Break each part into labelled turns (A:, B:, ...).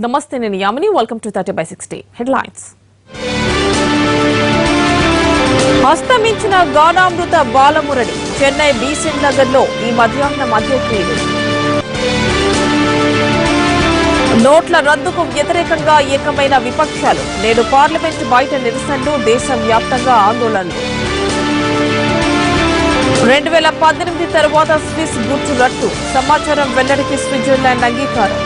A: Namaste, నేను Yamini. Welcome to 30/60 headlines. హస్తమించిన గానామృత బాలమురళి చెన్నై బీసెంట్ నగర్లో ఈ మధ్యాహ్నం అంత్యక్రియలు. నోట్ల రద్దుకు వ్యతిరేకంగా ఏకమైన విపక్షాలు. నేడు పార్లమెంటు బయట నిరసనలు, దేశవ్యాప్తంగా ఆందోళనలు. 2018 తర్వాత స్విస్ గుర్తు రట్టు సమాచారం వెల్లడికి స్విట్జర్లాండ్ అంగీకారం.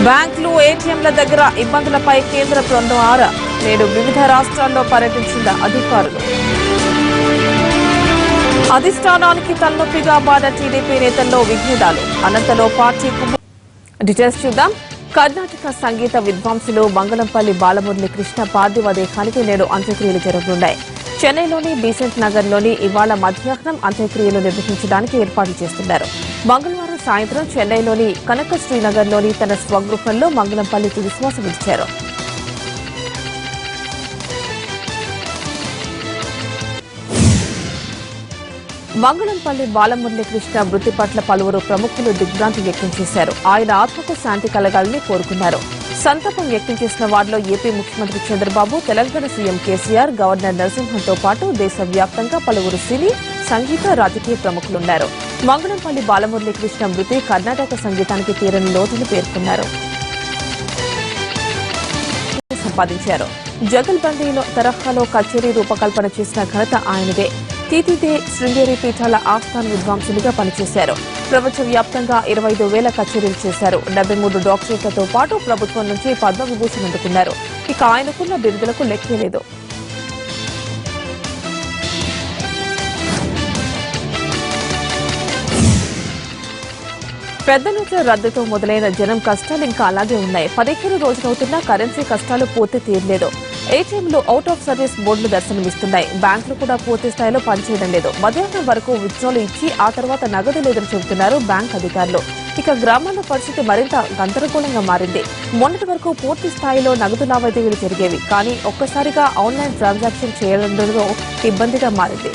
A: బ్యాంకులు, ఏటీఎంల దగ్గర ఇబ్బందులపై కేంద్ర బృందం ఆరా. నేడు వివిధ రాష్ట్రాల్లో పర్యటించిన అధికారులు. అధిష్టానానికి తలనొప్పిగా మారిన టీడీపీ నేతల్లో విభేదాలు. అనంతలో పార్టీ డీటెయిల్స్ చూద్దాం. కర్ణాటక సంగీత విద్వాంసులు మంగళంపల్లి బాలమురళి కృష్ణ పార్థివ దేహానికి నేడు అంత్యక్రియలు జరగనున్నాయి. చెన్నైలోని బీసెంట్ నగర్లోని ఇవాళ మధ్యాహ్నం అంత్యక్రియలు నిర్వహించడానికి ఏర్పాటు చేస్తున్నారు. మంగళవారం సాయంత్రం చెన్నైలోని కనక శ్రీనగర్లోని తన స్వగృహంలో మంగళంపల్లి తుదిశ్వాస విడిచారు. మంగళంపల్లి బాలమురళి కృష్ణ మృతి పట్ల పలువురు ప్రముఖులు దిగ్భ్రాంతి వ్యక్తం చేశారు. ఆయన ఆత్మకు శాంతి కలగాలని కోరుకున్నారు. సంతాపం వ్యక్తం చేసిన వారిలో ఏపీ ముఖ్యమంత్రి చంద్రబాబు, తెలంగాణ సీఎం కేసీఆర్, గవర్నర్ నరసింహన్తో పాటు దేశవ్యాప్తంగా పలువురు సినీ, సంగీత, రాజకీయ ప్రముఖులున్నారు. మంగళంపల్లి బాలమురళి కృష్ణ మృతి కర్ణాటక సంగీతానికి తీరని లోటును పేర్కొన్నారు. సంపాదించారు. జగల్బందీలో తరహాలో కచేరీ రూపకల్పన చేసిన ఘనత ఆయనదే. తీతిదే శృంగేరి పీఠాల ఆస్థాన విద్వాంసులుగా పనిచేశారు. ప్రపంచవ్యాప్తంగా 25,000 కచేరీలు చేశారు. 73 డాక్టరేట్లతో పాటు ప్రభుత్వం నుంచి పద్మవిభూషణ్ అందుకున్నారు. ఇక ఆయనకున్న బిరుదులకు లెక్కే లేదు. పెద్ద నోట్ల రద్దుతో మొదలైన జనం కష్టాలు ఇంకా అలాగే ఉన్నాయి. 15 రోజులవుతున్నా కరెన్సీ కష్టాలు పూర్తి తీరలేదు. ఏటీఎంలు అవుట్ ఆఫ్ సర్వీస్ బోర్డులు దర్శనమిస్తున్నాయి. బ్యాంకులు కూడా పూర్తి స్థాయిలో పనిచేయడం లేదు. మధ్యాహ్నం వరకు విత్డ్రాలు ఇచ్చి ఆ తర్వాత నగదు లేదని చెబుతున్నారు బ్యాంక్ అధికారులు. ఇక గ్రామాల్లో పరిస్థితి మరింత గందరగోళంగా మారింది. మొన్నటి వరకు పూర్తి స్థాయిలో నగదు లావాదేవీలు జరిగేవి. కానీ ఒక్కసారిగా ఆన్లైన్ ట్రాన్సాక్షన్ చేయడంలో ఇబ్బందిగా మారింది.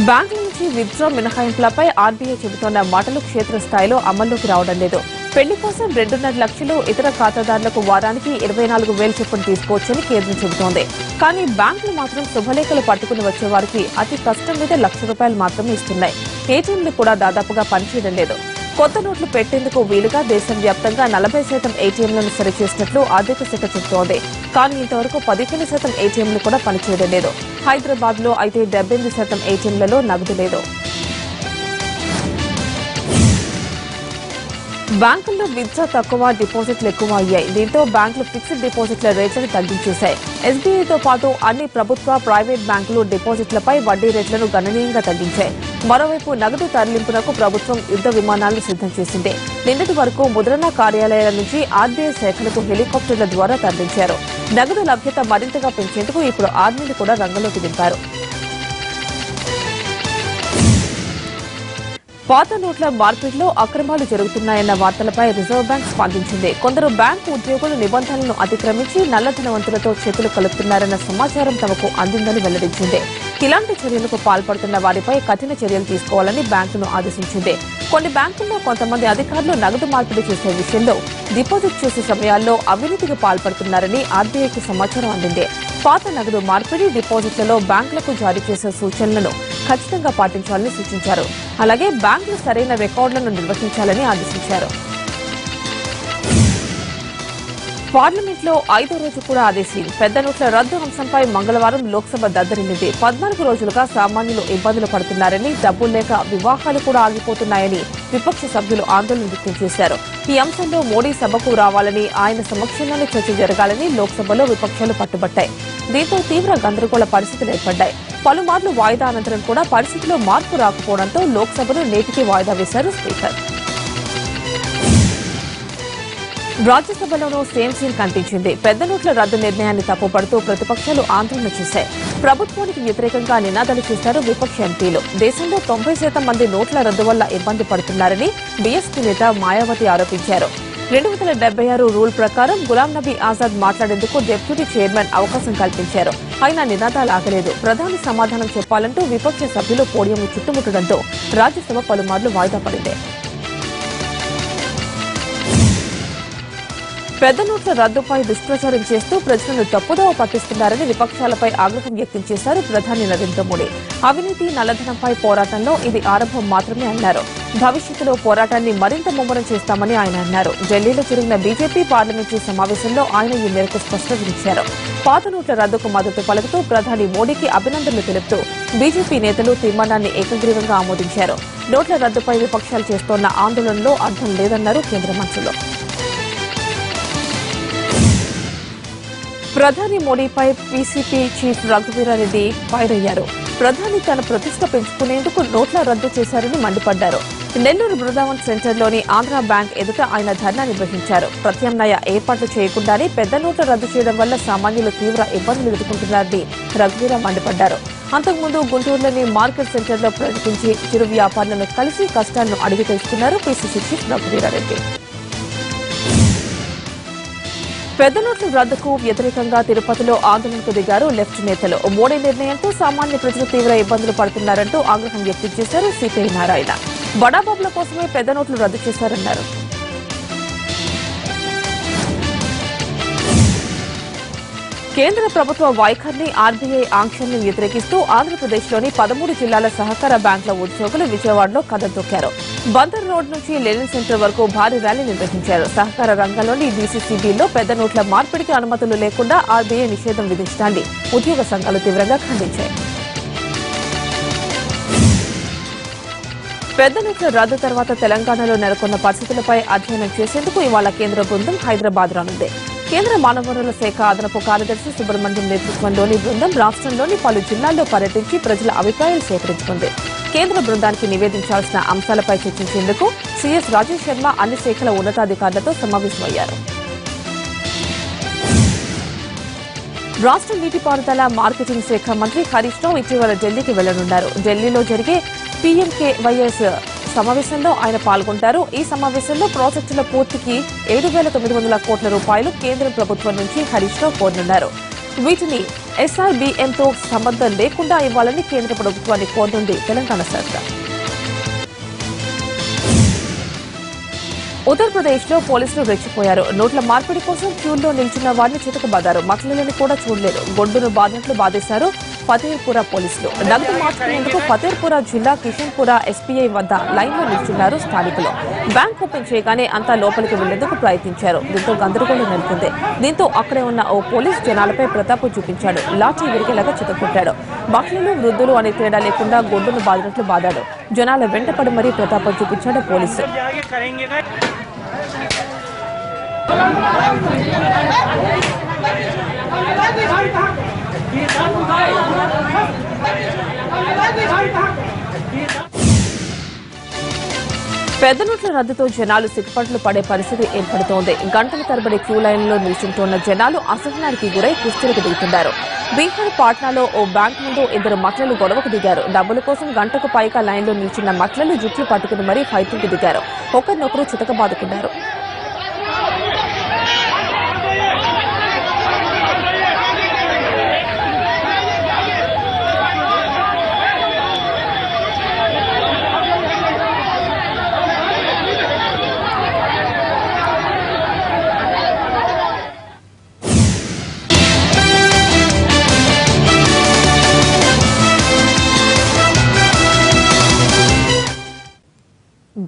A: బ్యాంకుల నుంచి విత్డ్రా మినహాయింపులపై ఆర్బీఐ చెబుతోన్న మాటలు క్షేత్రస్థాయిలో అమల్లోకి రావడం లేదు. పెళ్లి కోసం 2.5 లక్షలు, ఇతర ఖాతాదారులకు వారానికి 24,000 చొప్పున తీసుకోవచ్చని కేంద్రం చెబుతోంది. కానీ బ్యాంకులు మాత్రం శుభలేఖలు పట్టుకుని వచ్చే వారికి అతి కష్టం మీద ₹1,00,000 మాత్రమే ఇస్తున్నాయి. ఏటీఎంలు కూడా దాదాపుగా పనిచేయడం లేదు. కొత్త నోట్లు పెట్టేందుకు వీలుగా దేశవ్యాప్తంగా 40% ఏటీఎంలను సరిచేసినట్లు ఆర్థిక శాఖ చెబుతోంది. కానీ ఇంతవరకు 15% ఏటీఎంలు కూడా పనిచేయడం లేదు. హైదరాబాద్ లో అయితే 78% ఏటీఎంలలో నగదు లేదు. బ్యాంకుల్లో విత్డ్రా తక్కువ, డిపాజిట్లు ఎక్కువ అయ్యాయి. దీంతో బ్యాంకులు ఫిక్స్డ్ డిపాజిట్ల రేట్లను తగ్గించేశాయి. ఎస్బీఐతో పాటు అన్ని ప్రభుత్వ, ప్రైవేట్ బ్యాంకులు డిపాజిట్లపై వడ్డీ రేట్లను గణనీయంగా తగ్గించాయి. మరోవైపు నగదు తరలింపునకు ప్రభుత్వం యుద్ధ విమానాలను సిద్దం చేసింది. నిన్నటి వరకు ముద్రణ కార్యాలయాల నుంచి ఆర్బీఐ శాఖలకు హెలికాప్టర్ల ద్వారా తరలించారు. నగదు లభ్యత మరింతగా పెంచేందుకు ఇప్పుడు ఆర్మీని కూడా రంగంలోకి దింపారు. పాత నోట్ల మార్పిడిలో అక్రమాలు జరుగుతున్నాయన్న వార్తలపై రిజర్వ్ బ్యాంక్ స్పందించింది. కొందరు బ్యాంకు ఉద్యోగులు నిబంధనలను అతిక్రమించి నల్లధనవంతులతో చేతులు కలుపుతున్నారన్న సమాచారం తమకు అందిందని వెల్లడించింది. ఇలాంటి చర్యలకు పాల్పడుతున్న వారిపై కఠిన చర్యలు తీసుకోవాలని బ్యాంకును ఆదేశించింది. కొన్ని బ్యాంకుల్లో కొంతమంది అధికారులు నగదు మార్పిడి చేసే విషయంలో డిపాజిట్ చేసే సమయాల్లో అవినీతికి పాల్పడుతున్నారని ఆర్బీఐకి సమాచారం అందింది. పాత నగదు మార్పిడి, డిపాజిట్లలో బ్యాంకులకు జారీ చేసే సూచనలను ఖచ్చితంగా పాటించాలని సూచించారు. అలాగే బ్యాంకులు సరైన రికార్డులను నిర్వహించాలని ఆదేశించారు. పార్లమెంట్లో 5వ రోజు కూడా ఆదేశం. పెద్ద నోట్ల రద్దు అంశంపై మంగళవారం లోక్సభ దద్దరిల్లింది. 14 రోజులుగా సామాన్యులు ఇబ్బందులు పడుతున్నారని, డబ్బులు లేక వివాహాలు కూడా ఆగిపోతున్నాయని విపక్ష సభ్యులు ఆందోళన వ్యక్తం చేశారు. ఈ అంశంలో మోడీ సభకు రావాలని, ఆయన సమక్షంలోనే చర్చ జరగాలని లోక్సభలో విపక్షాలు పట్టుబట్టాయి. దీంతో తీవ్ర గందరగోళ పరిస్థితులు ఏర్పడ్డాయి. పలుమార్లు వాయిదా అనంతరం కూడా పరిస్థితిలో మార్పు రాకపోవడంతో లోక్సభను నేటికి వాయిదా వేశారు స్పీకర్. రాజ్యసభలోనూ సేమ్ సీన్ కనిపించింది. పెద్ద నోట్ల రద్దు నిర్ణయాన్ని తప్పుపడుతూ ప్రతిపక్షాలు ఆందోళన చేశాయి. ప్రభుత్వానికి వ్యతిరేకంగా నినాదాలు చేశారు విపక్ష ఎంపీలు. దేశంలో 90% మంది నోట్ల రద్దు వల్ల ఇబ్బంది పడుతున్నారని బీఎస్పీ నేత మాయావతి ఆరోపించారు. 2076 రూల్ ప్రకారం గులాం నబీ ఆజాద్ మాట్లాడేందుకు డిప్యూటీ చైర్మన్ అవకాశం కల్పించారు. అయినా నినాదాలు ఆగలేదు. ప్రధాని సమాధానం చెప్పాలంటూ విపక్ష సభ్యులు పోడియం చుట్టుముట్టడంతో రాజ్యసభ పలుమార్లు వాయిదా పడింది. పెద్ద నోట్ల రద్దుపై దుష్ప్రచారం చేస్తూ ప్రజలను తప్పుదోవ పట్టిస్తున్నారని విపక్షాలపై ఆగ్రహం వ్యక్తం చేశారు ప్రధాని నరేంద్ర మోడీ. అవినీతి, నల్లధనంపై పోరాటంలో ఇది ఆరంభం మాత్రమే అన్నారు. భవిష్యత్తులో పోరాటాన్ని మరింత ముమ్మరం చేస్తామని ఆయన అన్నారు. ఢిల్లీలో జరిగిన బీజేపీ పార్లమెంటరీ సమావేశంలో ఆయన ఈ మేరకు స్పష్టీకరించారు. పాత నోట్ల రద్దుకు మద్దతు పలుకుతూ ప్రధాని మోడీకి అభినందనలు తెలుపుతూ బీజేపీ నేతలు తీర్మానాన్ని ఏకగ్రీవంగా ఆమోదించారు. నోట్ల రద్దుపై విపక్షాలు చేస్తోన్న ఆందోళనలో అర్థం లేదన్నారు కేంద్ర మంత్రులు. ప్రధాని మోడీపై పీసీపీ చీఫ్ రఘువీరారెడ్డి ఫైర్ అయ్యారు. ప్రధాని తన ప్రతిష్ట పెంచుకునేందుకు నోట్ల రద్దు చేశారని మండిపడ్డారు. నెల్లూరు బృందావన్ సెంటర్లోని ఆంధ్రా బ్యాంక్ ఎదుట ఆయన ధర్నా నిర్వహించారు. ప్రత్యామ్నాయ ఏర్పాట్లు చేయకుండానే పెద్ద నోట్ల రద్దు చేయడం వల్ల సామాన్యులు తీవ్ర ఇబ్బందులు ఎదుర్కొంటున్నారని రఘువీరా మండిపడ్డారు. అంతకుముందు గుంటూరులోని మార్కెట్ సెంటర్లో ప్రకటించి చిరు వ్యాపారులను కలిసి కష్టాలను అడిగి తెలుసుకున్నారు పీసీసీ చీఫ్ రఘువీరారెడ్డి. పెద్ద నోట్ల రద్దుకు వ్యతిరేకంగా తిరుపతిలో ఆందోళనకు దిగారు లెఫ్ట్ నేతలు. మోడీ నిర్ణయంతో సామాన్య ప్రజలు తీవ్ర ఇబ్బందులు పడుతున్నారంటూ ఆగ్రహం వ్యక్తం చేశారు సిపిఐ నారాయణ. బడాబాబుల కోసమే పెద్ద నోట్లు రద్దు చేశారన్నారు. కేంద్ర ప్రభుత్వ వైఖరిని, ఆర్బీఐ ఆంక్షల్ని వ్యతిరేకిస్తూ ఆంధ్రప్రదేశ్లోని 13 జిల్లాల సహకార బ్యాంకుల ఉద్యోగులు విజయవాడలో కథం తొక్కారు. బందర్ రోడ్ నుంచి లెనిన్ సెంటర్ వరకు భారీ ర్యాలీ నిర్వహించారు. సహకార రంగంలోని డీసీసీబీలో పెద్ద నోట్ల మార్పిడికి అనుమతులు లేకుండా ఆర్బీఐ నిషేధం విధించడాన్ని ఉద్యోగ సంఘాలు తీవ్రంగా ఖండించాయి. పెద్ద నోట్ల రద్దు తర్వాత తెలంగాణలో నెలకొన్న పరిస్థితులపై అధ్యయనం చేసేందుకు ఇవాళ కేంద్ర బృందం హైదరాబాద్ రానుంది. కేంద్ర మానవ వనరుల శాఖ అదనపు కార్యదర్శి సుబ్రహ్మణ్యం నేతృత్వంలోని బృందం రాష్ట్రంలోని పలు జిల్లాల్లో పర్యటించి ప్రజల అభిప్రాయాలు సేకరించుకుంది. కేంద్ర బృందానికి నివేదించాల్సిన అంశాలపై చర్చించేందుకు సీఎస్ రాజేష్ శర్మ అన్ని శాఖల ఉన్నతాధికారులతో సమావేశమయ్యారు. రాష్ట్ర నీటిపారుదల మార్కెటింగ్ శాఖ మంత్రి హరీష్ రావు ఇటీవల ఢిల్లీకి వెళ్లనున్నారు. ఢిల్లీలో జరిగే పీఎంకేవైఎస్ సమావేశంలో ఆయన పాల్గొంటారు. ఈ సమావేశంలో ప్రాజెక్టుల పూర్తికి 7,900 కోట్ల రూపాయలు కేంద్ర ప్రభుత్వం నుంచి హరీష్ రావు కోరనున్నారు. వీటిని ఎస్ఆర్బీఎంతో సంబంధం లేకుండా ఇవ్వాలని కేంద్ర ప్రభుత్వాన్ని కోరనుంది తెలంగాణ సర్కార్. ఉత్తరప్రదేశ్లో పోలీసులు రెచ్చిపోయారు. నోట్ల మార్పిడి కోసం క్యూల్లో నిల్చున్న వారిని చితకబాదారు. మహిళలను కూడా చూడలేదు. గొడ్డును బాధినట్లు బాధేశారు ఫతేర్పురా పోలీసులు. నగదు మార్చుకునేందుకు ఫతేర్పురా జిల్లా కిషన్పురా ఎస్పీఐ వద్ద లైన్లో నిల్చున్నారు స్థానికులు. బ్యాంక్ ఓపెన్ చేయగానే అంతా లోపలికి వెళ్లేందుకు ప్రయత్నించారు. దీంతో గందరగోళం నెలకొంది. దీంతో అక్కడే ఉన్న ఓ పోలీస్ జనాలపై ప్రతాపం చూపించాడు. లాఠీ విరిగేలాగా చితకొట్టాడు. మహిళలు, వృద్ధులు అనే తేడా లేకుండా గొడ్డును బాధినట్లు బాదాడు. జనాల వెంటపడి మరీ ప్రతాపం చూపించాడు పోలీసు. పెద్ద నోట్ల రద్దుతో జనాలు సిగ్గుపట్లు పడే పరిస్థితి ఏర్పడుతోంది. గంటల తరబడి క్యూ లైన్లో నిల్చుంటున్న జనాలు అసహనానికి గురై కుస్తీలకు దిగుతున్నారు. బీహార్ పాట్నాలో ఓ బ్యాంక్ ముందు 2 మహిళలు గొడవకు దిగారు. డబ్బుల కోసం గంటకు పైగా లైన్లో నిల్చున్న మహిళలు జుట్లు పట్టుకుని మరీ ఫైటింగ్కి దిగారు. ఒకరినొకరు చితకబాదుకున్నారు.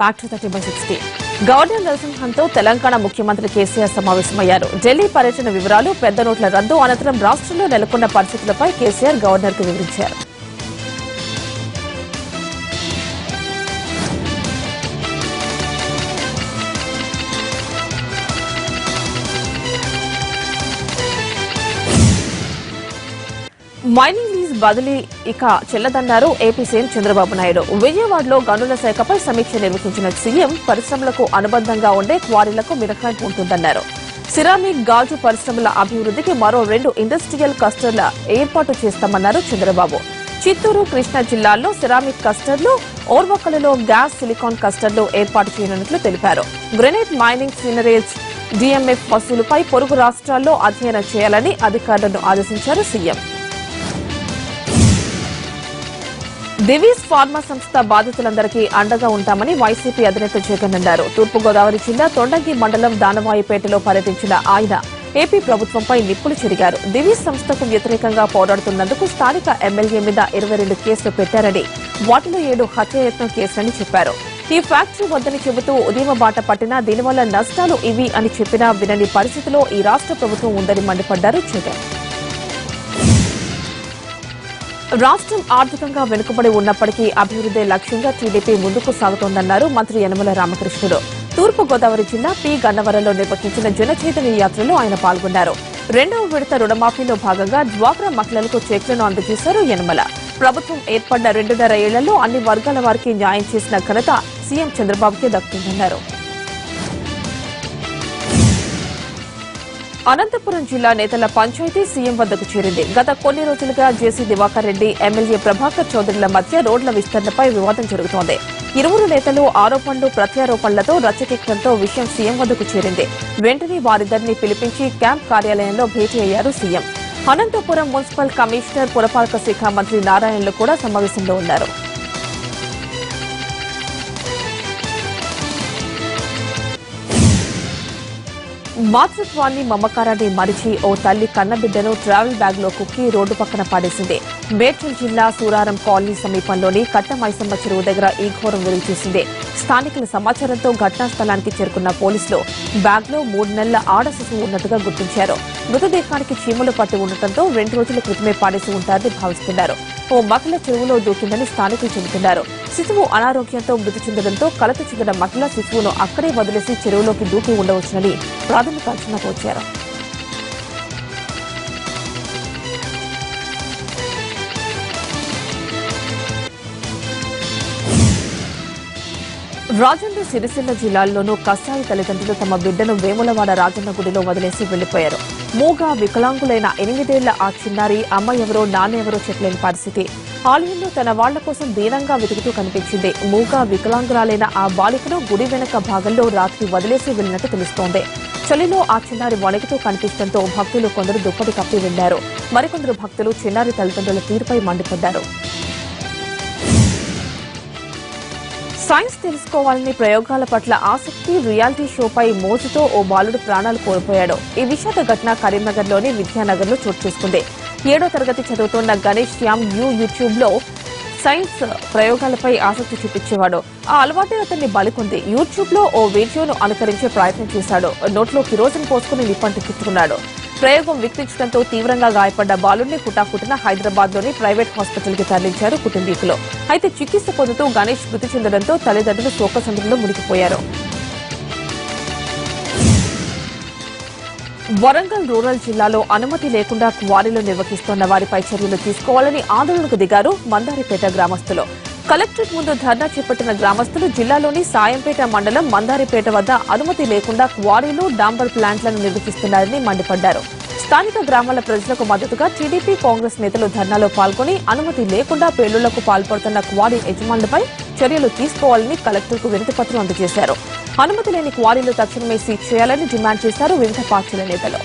A: Back to 30/60. గవర్నర్ నరసింహన్తో తెలంగాణ ముఖ్యమంత్రి కేసీఆర్ సమావేశమయ్యారు. ఢిల్లీ పర్యటన వివరాలు, పెద్ద నోట్ల రద్దు అనంతరం రాష్ట్రంలో నెలకొన్న పరిస్థితులపై కేసీఆర్ గవర్నర్కు వివరించారు. మైనింగ్ లీజ్ బదిలీ ఇక చెల్లదన్నారు ఏపీ సీఎం చంద్రబాబు నాయుడు. విజయవాడలో గనుల శాఖపై సమీక్ష నిర్వహించిన సీఎం పరిశ్రమలకు అనుబంధంగా ఉండే క్వారీలకు మినహాయింపు ఉంటుందన్నారు. సిరామిక్, గాజు పరిశ్రమల అభివృద్ధికి మరో 2 ఇండస్ట్రియల్ క్లస్టర్ల ఏర్పాటు చేస్తామన్నారు చంద్రబాబు. చిత్తూరు, కృష్ణా జిల్లాల్లో సిరామిక్ కస్టర్లు, ఓర్వకలలో గ్యాస్ సిలికాన్ కస్టర్లు ఏర్పాటు చేయనున్నట్లు తెలిపారు. గ్రెనైట్ మైనింగ్ సినరేజ్ డిఎంఎఫ్ వసూలుపై పొరుగు రాష్ట్రాల్లో అధ్యయనం చేయాలని అధికారులను ఆదేశించారు సీఎం. దివీస్ ఫార్మా సంస్థ బాధితులందరికీ అండగా ఉంటామని వైసీపీ అధినేత జగన్ అన్నారు. తూర్పుగోదావరి జిల్లా తొండంగి మండలం దానవాయిపేటలో పర్యటించిన ఆయన ఏపీ ప్రభుత్వంపై నిప్పులు చెరిగారు. దివీస్ సంస్థకు వ్యతిరేకంగా పోరాడుతున్నందుకు స్థానిక ఎమ్మెల్యే మీద 22 కేసులు పెట్టారని, వాటిలో 7 హత్యాయత్నం కేసులని చెప్పారు. ఈ ఫ్యాక్టరీ వద్దని చెబుతూ ఉద్యమ బాట పట్టినా దీనివల్ల నష్టాలు ఇవి అని చెప్పినా వినని పరిస్థితిలో ఈ రాష్ట్ర ప్రభుత్వం ఉందని మండిపడ్డారు జగన్. రాష్ట్రం ఆర్థికంగా వెనుకబడి ఉన్నప్పటికీ అభివృద్దే లక్ష్యంగా టీడీపీ ముందుకు సాగుతోందన్నారు మంత్రి యనమల రామకృష్ణుడు. తూర్పుగోదావరి జిల్లా పి గన్నవరంలో నిర్వహించిన జనచైతన్య యాత్రలో ఆయన పాల్గొన్నారు. 2వ విడత రుణమాఫీలో భాగంగా డ్వాక్రా మహిళలకు చెక్లను అందజేశారు యనమల. ప్రభుత్వం ఏర్పడ్డ 2.5 ఏళ్లలో అన్ని వర్గాల వారికి న్యాయం చేసిన ఘనత సీఎం చంద్రబాబుకే దక్కుతుందన్నారు. అనంతపురం జిల్లా నేతల పంచాయతీ సీఎం వద్దకు చేరింది. గత కొన్ని రోజులుగా జేసీ దివాకర్ రెడ్డి, ఎమ్మెల్యే ప్రభాకర్ చౌదరిల మధ్య రోడ్ల విస్తరణపై వివాదం జరుగుతోంది. ఇరువురు నేతలు ఆరోపణలు ప్రత్యారోపణలతో రచ్చకెక్కడంతో విషయం సీఎం వద్దకు చేరింది. వెంటనే వారిద్దరిని పిలిపించి క్యాంప్ కార్యాలయంలో భేటీ అయ్యారు సీఎం. అనంతపురం మున్సిపల్ కమిషనర్, పురపాలక శాఖ మంత్రి నారాయణలు కూడా సమావేశంలో ఉన్నారు. మాతృత్వాన్ని, మమకారాన్ని మరిచి ఓ తల్లి కన్నబిడ్డను ట్రావెల్ బ్యాగ్ లో కుక్కి రోడ్డు పక్కన పాడేసింది. మేడ్చల్ జిల్లా సూరారం కాలనీ సమీపంలోని కట్టమైసమ్మ చెరువు దగ్గర ఈ ఘోరం వెలుగుచూసింది. స్థానికుల సమాచారంతో ఘటనా స్థలానికి చేరుకున్న పోలీసులు బ్యాగ్ లో 3 నెలల ఆడ శిశువు ఉన్నట్టుగా గుర్తించారు. మృతదేహానికి చీమలు పట్టి ఉండటంతో 2 రోజుల క్రితమే పాడేసి ఉంటారని భావిస్తున్నారు. ఓ మహిళ చెరువులో దూకిందని స్థానికులు చెబుతున్నారు. శిశువు అనారోగ్యంతో మృతి చెందడంతో కలత చెందిన మహిళ శిశువును అక్కడే వదిలేసి చెరువులోకి దూకి ఉండవచ్చునని ప్రాథమిక అంచనాకు వచ్చారు. రాజన్న సిరిసిల్ల జిల్లాల్లోనూ కసాయి తల్లిదండ్రులు తమ బిడ్డను వేములవాడ రాజన్న గుడిలో వదిలేసి వెళ్లిపోయారు. మూగా వికలాంగులైన 8 ఏళ్ల ఆ చిన్నారి అమ్మ ఎవరో నాన్న ఎవరో చెప్పలేని పరిస్థితి. ఆలయంలో తన వాళ్ల కోసం దీనంగా వెతుకుతూ కనిపించింది. మూగా వికలాంగురాలైన ఆ బాలికను గుడి వెనక భాగంలో రాత్రి వదిలేసి వెళ్లినట్టు తెలుస్తోంది. చలిలో ఆ చిన్నారి వణుకుతూ కనిపించడంతో భక్తులు కొందరు దుప్పటి కప్పి వెళ్లారు. మరికొందరు భక్తులు చిన్నారి తల్లిదండ్రుల తీరుపై మండిపడ్డారు. సైన్స్ తెలుసుకోవాలని ప్రయోగాల పట్ల ఆసక్తి, రియాలిటీ షోపై మోజుతో ఓ బాలుడు ప్రాణాలు కోల్పోయాడు. ఈ విషాద ఘటన కరీంనగర్లోని విద్యానగర్లో చోటు చేసుకుంది. 7వ తరగతి చదువుతున్న గణేష్ శ్యామ్ యూట్యూబ్ లో సైన్స్ ప్రయోగాలపై ఆసక్తి చూపించేవాడు. ఆ అలవాటే అతన్ని బలికొంది. యూట్యూబ్ లో ఓ వీడియోను అనుకరించే ప్రయత్నం చేశాడు. నోట్లో కిరోసిన్ పోసుకుని నిప్పంటించుకున్నాడు. ప్రయోగం విక్టించడంతో తీవ్రంగా గాయపడ్డ బాలుడిని హుటాహుటిన హైదరాబాద్ లోని ప్రైవేట్ హాస్పిటల్ కి తరలించారు కుటుంబీకులు. అయితే చికిత్స పొందుతూ గణేష్ మృతి చెందడంతో తల్లిదండ్రులు శోకసంద్రంలో మునిగిపోయారు. వరంగల్ రూరల్ జిల్లాలో అనుమతి లేకుండా క్వారీలు నిర్వహిస్తున్న వారిపై చర్యలు తీసుకోవాలని ఆందోళనకు దిగారు మందారిపేట గ్రామస్తులు. కలెక్టరేట్ ముందు ధర్నా చేపట్టిన గ్రామస్తులు జిల్లాలోని సాయంపేట మండలం మందారిపేట వద్ద అనుమతి లేకుండా క్వారీలు, డాంబర్ ప్లాంట్లను నిర్వహిస్తున్నారని మండిపడ్డారు. స్థానిక గ్రామాల ప్రజలకు మద్దతుగా టీడీపీ, కాంగ్రెస్ నేతలు ధర్నాలో పాల్గొని అనుమతి లేకుండా పేలుళ్లకు పాల్పడుతున్న క్వారీ యజమానులపై చర్యలు తీసుకోవాలని కలెక్టర్కు వినతిపత్రం అందజేశారు. అనుమతి లేని క్వారీలు తక్షణమే సీజ్ చేయాలని డిమాండ్ చేశారు వివిధ పార్టీల నేతలు.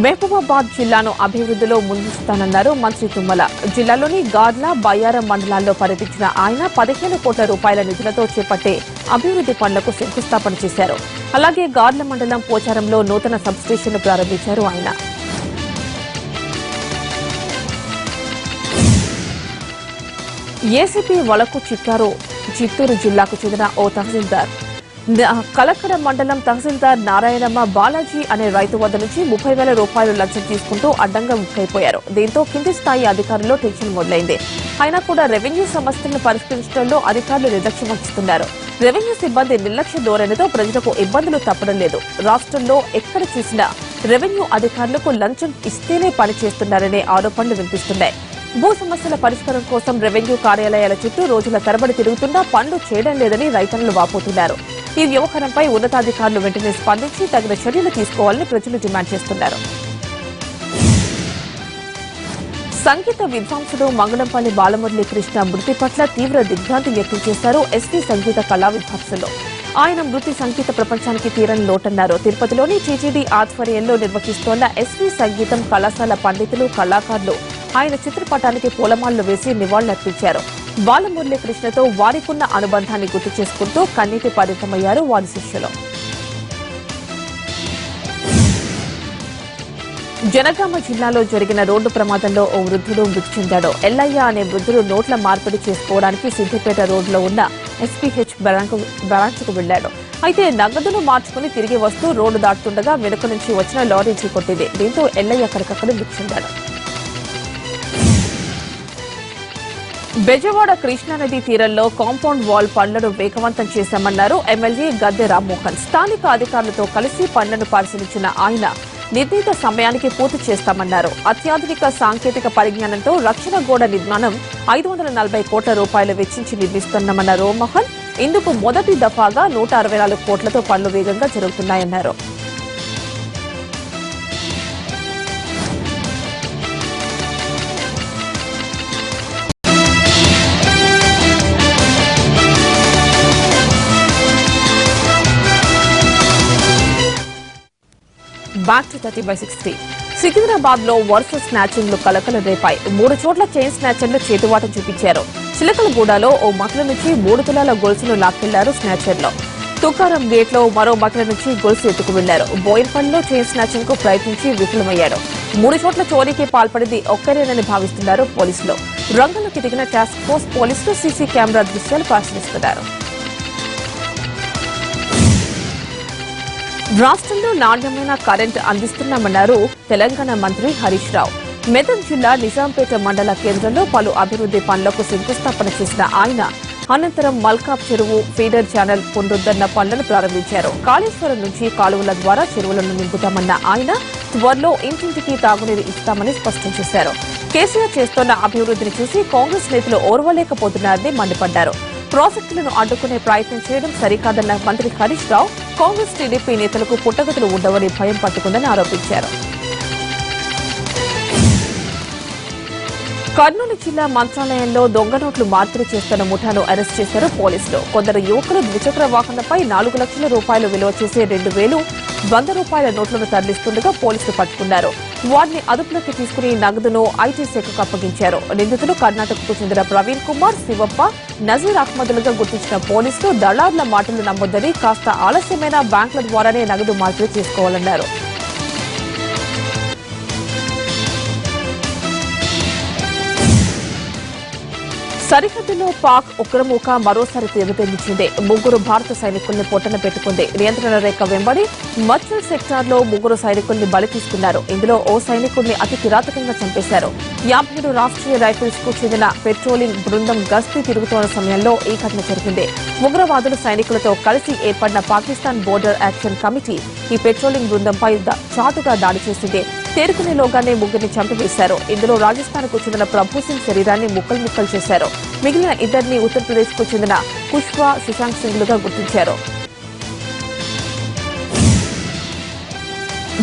A: మహబూబాబాద్ జిల్లాను అభివృద్దిలో ముందుస్తానన్నారు మంత్రి తుమ్మల. జిల్లాలోని గార్ల, బయ్యారం మండలాల్లో పర్యటించిన ఆయన 15 కోట్ల రూపాయల నిధులతో చేపట్టే అభివృద్ది పనులకు శంకుస్థాపన చేశారు. అలాగే గార్ల మండలం పోచారంలో నూతన సబ్స్టేషన్ను ప్రారంభించారు ఆయన. ఏసీపీ వలకు చిక్కారు చిత్తూరు జిల్లాకు చెందిన ఓ తహసీల్దార్. కలకడ మండలం తహసీల్దార్ నారాయణమ్మ బాలాజీ అనే రైతు వద్ద నుంచి 30,000 రూపాయలు లంచం తీసుకుంటూ అడ్డంగా ముక్కైపోయారు. దీంతో కింది స్థాయి అధికారుల్లో టెన్షన్ మొదలైంది. అయినా కూడా రెవెన్యూ సమస్యలను పరిష్కరించడంలో అధికారులు నిర్లక్ష్యం వహిస్తున్నారు. రెవెన్యూ సిబ్బంది నిర్లక్ష్య ధోరణితో ప్రజలకు ఇబ్బందులు తప్పడం లేదు. రాష్ట్రంలో ఎక్కడ చూసినా రెవెన్యూ అధికారులకు లంచం ఇస్తేనే పనిచేస్తున్నారనే ఆరోపణలు వినిపిస్తున్నాయి. భూ సమస్యల పరిష్కారం కోసం రెవెన్యూ కార్యాలయాల చుట్టూ రోజుల తరబడి తిరుగుతున్నా పనులు చేయడం లేదని రైతన్నులు వాపోతున్నారు. ఈ వ్యవహారంపై ఉన్నతాధికారులు వెంటనే స్పందించి తగిన చర్యలు తీసుకోవాలని ప్రజలు డిమాండ్ చేస్తున్నారు. సంగీత విద్వాంసుడు మంగళంపల్లి బాలమురళీ కృష్ణ మృతి పట్ల తీవ్ర దిగ్భ్రాంతి వ్యక్తం చేశారు ఎస్వీ సంగీత కళా విద్వాంసులు. ఆయన మృతి సంగీత ప్రపంచానికి తీరని లోటన్నారు. తిరుపతిలోని టీటీడీ ఆధ్వర్యంలో నిర్వహిస్తోన్న ఎస్వీ సంగీతం కళాశాల పండితులు, కళాకారులు ఆయన చిత్రపటానికి పూలమాలలు వేసి నివాళులర్పించారు. బాలమురళీ కృష్ణతో వారికున్న అనుబంధాన్ని గుర్తు చేసుకుంటూ కన్నీటి పరితమయ్యారు వారి శిష్యులు. జనగామ జిల్లాలో జరిగిన రోడ్డు ప్రమాదంలో ఓ వృద్ధుడు మృతి చెందాడు. ఎల్లయ్య అనే వృద్ధుడు నోట్ల మార్పిడి చేసుకోవడానికి సిద్దిపేట రోడ్లో ఉన్న ఎస్పీహెచ్ బ్రాంచ్కు వెళ్లాడు. అయితే నగదును మార్చుకుని తిరిగి వస్తూ రోడ్డు దాటుతుండగా వెనుక నుంచి వచ్చిన లారీ ఢీకొట్టింది. దీంతో ఎల్లయ్య అక్కడికక్కడ మృతి చెందాడు. బెజవాడ కృష్ణానది తీరంలో కాంపౌండ్ వాల్ పనులను వేగవంతం చేశామన్నారు ఎమ్మెల్యే గద్దె రామ్మోహన్. స్థానిక అధికారులతో కలిసి పనులను పరిశీలించిన ఆయన నిర్ణీత సమయానికి పూర్తి చేస్తామన్నారు. అత్యాధునిక సాంకేతిక పరిజ్ఞానంతో రక్షణ గోడ నిర్మాణం 540 కోట్ల రూపాయలు వెచ్చించి నిర్మిస్తున్నామన్న రామ్మోహన్. ఇందుకు మొదటి దఫాగా 164 కోట్లతో పనులు వేగంగా జరుగుతున్నాయన్నారు. Back to 30/60. సికింద్రాబాద్ లో వరుస స్నాచింగ్లు కలకలం రేపాయి. 3 చోట్ల చైన్ స్నాచర్లు చేతివాటం చూపించారు. చిలకలగూడలో ఓ మహిళ నుంచి 3 తులాల గొలుసును లాక్కెళ్లారు స్నాచర్లో. తుకారం గేట్ లో మరో మహిళ నుంచి గొలుసు ఎత్తుకు వెళ్లారు. బోయిన్పల్లిలో చైన్ స్నాచింగ్ కు ప్రయత్నించి విఫలమయ్యాడు. 3 చోట్ల చోరీకి పాల్పడింది ఒక్కరేనని భావిస్తున్నారు పోలీసులు. రంగంలోకి దిగిన టాస్క్ ఫోర్స్ పోలీసులు సీసీ కెమెరా దృశ్యాలు పరిశీలిస్తున్నారు. రాష్ట్రంలో నాణ్యమైన కరెంటు అందిస్తున్నామన్నారు తెలంగాణ మంత్రి హరీష్ రావు. మెదక్ జిల్లా నిజాంపేట మండల కేంద్రంలో పలు అభివృద్ది పనులకు శంకుస్థాపన చేసిన ఆయన అనంతరం మల్కాప్ చెరువు ఫీడర్ ఛానల్ పునరుద్ధరణ పనులను ప్రారంభించారు. కాళేశ్వరం నుంచి కాలువల ద్వారా చెరువులను నింపుతామన్న ఆయన త్వరలో ఇంటింటికి తాగునీరు ఇస్తామని స్పష్టం చేశారు. కేసీఆర్ చేస్తోన్న అభివృద్దిని చూసి కాంగ్రెస్ నేతలు ఓర్వలేకపోతున్నారని మండిపడ్డారు. ప్రాజెక్టులను అడ్డుకునే ప్రయత్నం చేయడం సరికాదన్న మంత్రి హరీష్ రావు కాంగ్రెస్, టీడీపీ నేతలకు పుట్టగతులు ఉండవని భయం పట్టుకుందని ఆరోపించారు. కర్నూలు జిల్లా మంత్రాలయంలో దొంగ నోట్లు మార్పిడి చేస్తున్న ముఠాను అరెస్ట్ చేశారు పోలీసులు. కొందరు యువకులు ద్విచక్ర వాహనంపై 4 లక్షల రూపాయలు విలువ చేసే 2,000 100 రూపాయల నోట్లను తరలిస్తుండగా పోలీసులు పట్టుకున్నారు. వారిని అదుపులోకి తీసుకుని నగదును ఐటీ శాఖకు అప్పగించారు. నిందితులు కర్ణాటకకు చెందిన ప్రవీణ్ కుమార్, శివప్ప, నజీర్ అహ్మద్లుగా గుర్తించిన పోలీసులు దళారుల మాటలు నమ్మొద్దని కాస్త ఆలస్యమైన బ్యాంకుల ద్వారానే నగదు మార్పిడి చేసుకోవాలన్నారు. సరిహద్దులో పాక్ ఉగ్రమూక మరోసారి తీవ్రతెన్నించింది. 3 భారత సైనికుల్ని పొట్టన పెట్టుకుంది. నియంత్రణ రేఖ వెంబడి మచ్చల్ సెక్టార్లో 3 సైనికుల్ని బలి తీసుకున్నారు. ఇందులో ఓ సైనికుడిని అతి కిరాతకంగా చంపేశారు. 57 రాష్ట్రీయ రైఫిల్స్ కు చెందిన పెట్రోలింగ్ బృందం గస్తీ తిరుగుతున్న సమయంలో ఈ ఘటన జరిగింది. ఉగ్రవాదులు సైనికులతో కలిసి ఏర్పడిన పాకిస్తాన్ బోర్డర్ యాక్షన్ కమిటీ ఈ పెట్రోలింగ్ బృందంపై చాటుగా దాడి చేసింది. తేరుకునేలోగానే 3ని చంపివేశారు. ఇందులో రాజస్థాన్ కు చెందిన ప్రభుసింగ్ శరీరాన్ని ముక్కలు చేశారు. మిగిలిన 2ని ఉత్తరప్రదేశ్ కు చెందిన పుష్ప, శశాంక్ సింగ్లుగా గుర్తించారు.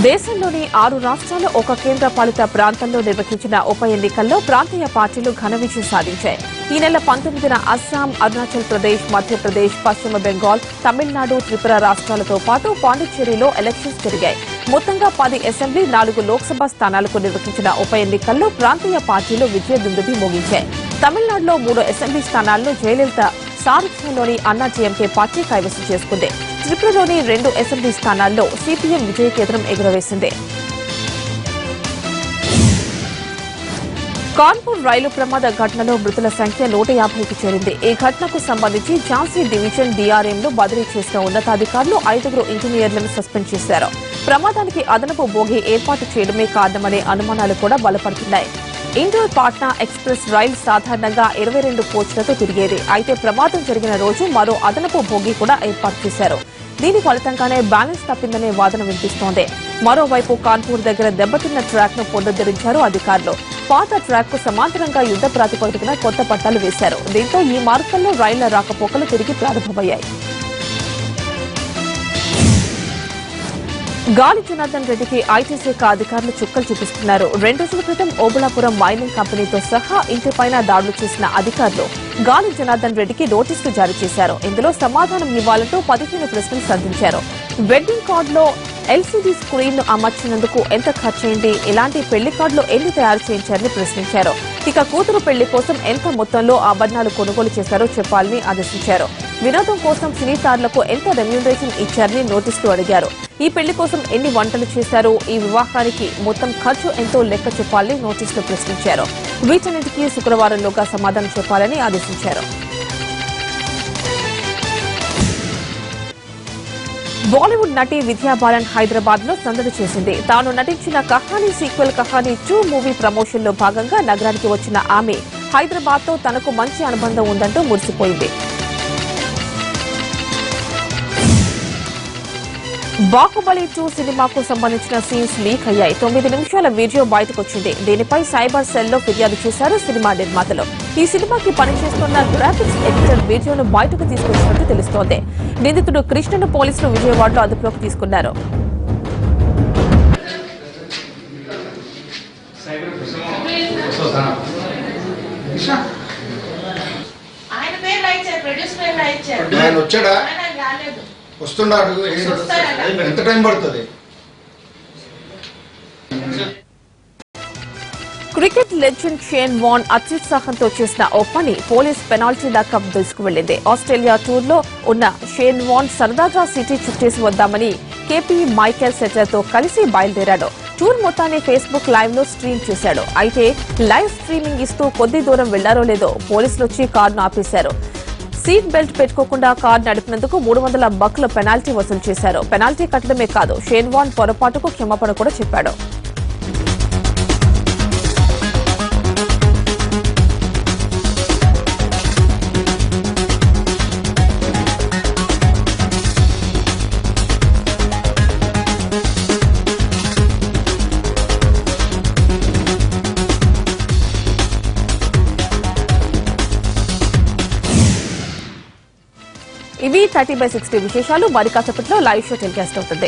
A: దేశంలోని 6 రాష్ట్రాలు, 1 కేంద్ర పాలిత ప్రాంతంలో నిర్వహించిన ఉప ఎన్నికల్లో ప్రాంతీయ పార్టీలు ఘన విజయం సాధించాయి. ఈ నెల 19న అస్సాం, అరుణాచల్ ప్రదేశ్, మధ్యప్రదేశ్, పశ్చిమ బెంగాల్, తమిళనాడు, త్రిపుర రాష్ట్రాలతో పాటు పాండిచ్చేరిలో ఎలక్షన్స్ జరిగాయి. మొత్తంగా 10 అసెంబ్లీ, 4 లోక్సభ స్థానాలకు నిర్వహించిన ఉప ఎన్నికల్లో ప్రాంతీయ పార్టీలు విజయ దుందుభి మోగించాయి. తమిళనాడులో 3 అసెంబ్లీ స్థానాలను జయలలిత సారథ్యంలోని అన్నాడీఎంకే పార్టీ కైవసం చేసుకుంది. త్రిపురలోని 2 అసెంబ్లీ స్థానాల్లో సిపిఎం విజయకేతనం ఎగురవేసింది. కాన్పూర్ రైలు ప్రమాద ఘటనలో మృతుల సంఖ్య 150కి చేరింది. ఈ ఘటనకు సంబంధించి ఝాన్సీ డివిజన్ డీఆర్ఎంను బదిలీ చేసిన ఉన్నతాధికారులు 5 ఇంజనీర్లను సస్పెండ్ చేశారు. ప్రమాదానికి అదనపు బోగి ఏర్పాటు చేయడమే కారణమనే అనుమానాలు కూడా బలపడుతున్నాయి. ఇండోర్ పాట్నా ఎక్స్ప్రెస్ రైలు సాధారణంగా 22 కోచ్లతో తిరిగేది. అయితే ప్రమాదం జరిగిన రోజు మరో అదనపు బోగి కూడా ఏర్పాటు చేశారు. దీని ఫలితంగానే బ్యాలెన్స్ తప్పిందనే వాదన వినిపిస్తోంది. మరోవైపు కాన్పూర్ దగ్గర దెబ్బతిన్న ట్రాక్ ను పునరుద్ధరించారు అధికారులు. పాత ట్రాక్ కు సమాంతరంగా యుద్ద ప్రాతిపదికన కొత్త పట్టాలు వేశారు. దీంతో ఈ మార్గంలో రైళ్ల రాకపోకలు తిరిగి ప్రారంభమయ్యాయి. గాలి జనార్దన్ రెడ్డికి ఐటీ శాఖ అధికారులు చుక్కలు చూపిస్తున్నారు. 2 రోజుల క్రితం ఓబులాపురం మైనింగ్ కంపెనీతో సహా ఇంటిపైన దాడులు చేసిన అధికారులు గాలి జనార్దన్ రెడ్డికి నోటీసులు జారీ చేశారు. ఇందులో సమాధానం ఇవ్వాలంటూ 15 ప్రశ్నలు సంధించారు. వెడ్డింగ్ కార్డులో ఎల్సీడీ స్క్రీన్ ను అమర్చినందుకు ఎంత ఖర్చయింది, ఇలాంటి పెళ్లి కార్డులు ఎన్ని తయారు చేయించారని ప్రశ్నించారు. ఇక కూతురు పెళ్లి కోసం ఎంత మొత్తంలో ఆభరణాలు కొనుగోలు చేశారో చెప్పాలని ఆదేశించారు. వినోదం కోసం సినీ తారలకు ఎంత రెమ్యూనరేషన్ ఇచ్చారని నోటీసులు అడిగారు. ఈ పెళ్లి కోసం ఎన్ని వంటలు చేశారు, ఈ వివాహానికి మొత్తం ఖర్చు ఎంతో లెక్క చెప్పాలని నోటీసులు ప్రశ్నించారు. వీటన్నిటికీ శుక్రవారంలోగా సమాధానం చెప్పాలని ఆదేశించారు. బాలీవుడ్ నటి విద్యా బాలన్ హైదరాబాద్ లో సందడి చేసింది. తాను నటించిన Kahani sequel Kahani 2 movie promotion లో భాగంగా నగరానికి వచ్చిన ఆమె హైదరాబాద్ తో తనకు మంచి అనుబంధం ఉందంటూ మురిసిపోయింది. బాహుబలి 2 సినిమాకు సంబంధించిన సీన్స్ లీక్ అయ్యాయి. 9 నిమిషాల వీడియో బయటకొచ్చింది. దీనిపై సైబర్ సెల్ లో ఫిర్యాదు చేశారు సినిమా నిర్మాతలు. ఈ సినిమాకి పనిచేస్తున్న గ్రాఫిక్స్ ఎడిటర్ వీడియోను బయటకు తీసుకొచ్చినట్టు తెలుస్తోంది. నిందితుడు కృష్ణను పోలీసులు విజయవాడలో అదుపులోకి తీసుకున్నారు.
B: వస్తున్నాడు. ఎంత టైం పడుతుంది?
A: క్రికెట్ లెజెండ్ షేన్ వార్న్ అత్యుత్సాహంతో చేసిన ఓ పని పోలీస్ పెనాల్టీ దాకా దూసుకువెళ్లింది. ఆస్ట్రేలియా టూర్ లో ఉన్న షేన్ వార్న్ సరదాగా సిటీ చుట్టేసి వద్దామని కేపీ మైకెల్ సెటర్ తో కలిసి బయలుదేరాడు. టూర్ మొత్తాన్ని ఫేస్బుక్ లైవ్ లో స్ట్రీమ్ చేశాడు. అయితే లైవ్ స్ట్రీమింగ్ ఇస్తూ కొద్ది దూరం వెళ్లారో లేదో పోలీసులు వచ్చి కారును ఆపేశారు. సీట్ బెల్ట్ పెట్టుకోకుండా కారు నడిపినందుకు $300 పెనాల్టీ వసూలు చేశారు. పెనాల్టీ కట్టడమే కాదు, షేన్ వార్న్ పొరపాటుకు క్షమాపణ కూడా చెప్పాడు. ఇవి 30/60 విశేషాలు. మరి కాసేపట్లో లైవ్ షో టెలికాస్ట్ అవుతుంది.